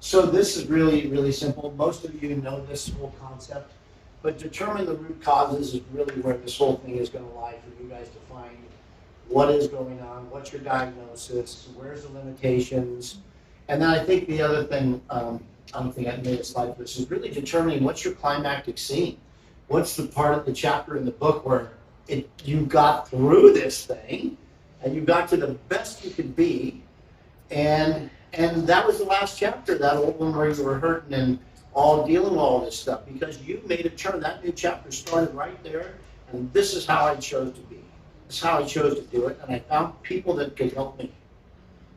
So this is really, really simple. Most of you know this whole concept, but determine the root causes is really where this whole thing is going to lie for you guys to find what is going on, what's your diagnosis, where's the limitations, and then I think the other thing, I don't think I made a slide for this, is really determining what's your climactic scene. What's the part of the chapter in the book where you got through this thing and you got to the best you could be, and that was the last chapter, that old one where you were hurting and all dealing with all this stuff, because you made a turn. That new chapter started right there, and this is how I chose to be. This is how I chose to do it, and I found people that could help me.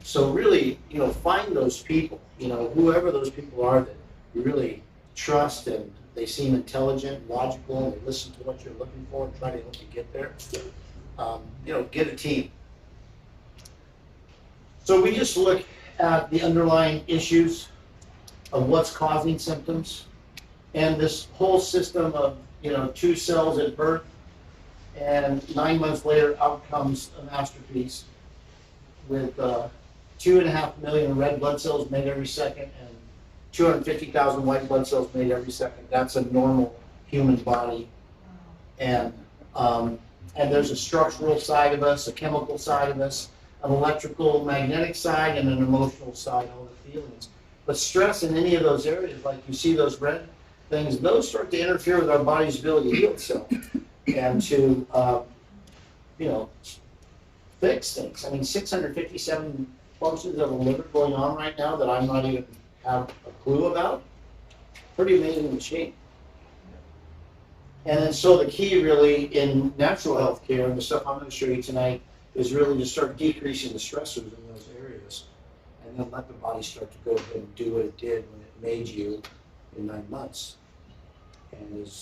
So really, find those people, whoever those people are that you really trust, and they seem intelligent, logical, and they listen to what you're looking for and try to help you get there. Get a team. So we just look at the underlying issues of what's causing symptoms, and this whole system of 2 cells at birth, and 9 months later out comes a masterpiece with 2.5 million red blood cells made every second and 250,000 white blood cells made every second. That's a normal human body, and there's a structural side of us, a chemical side of us, an electrical, magnetic side, and an emotional side, all the feelings. But stress in any of those areas, like you see those red things, those start to interfere with our body's ability to heal itself and to, fix things. I mean, 657 functions of the liver going on right now that I'm not even have a clue about. Pretty amazing machine. And then so the key really in natural health care, and the stuff I'm going to show you tonight, is really to start decreasing the stressors in those areas, and then let the body start to go ahead and do what it did when it made you in 9 months. And is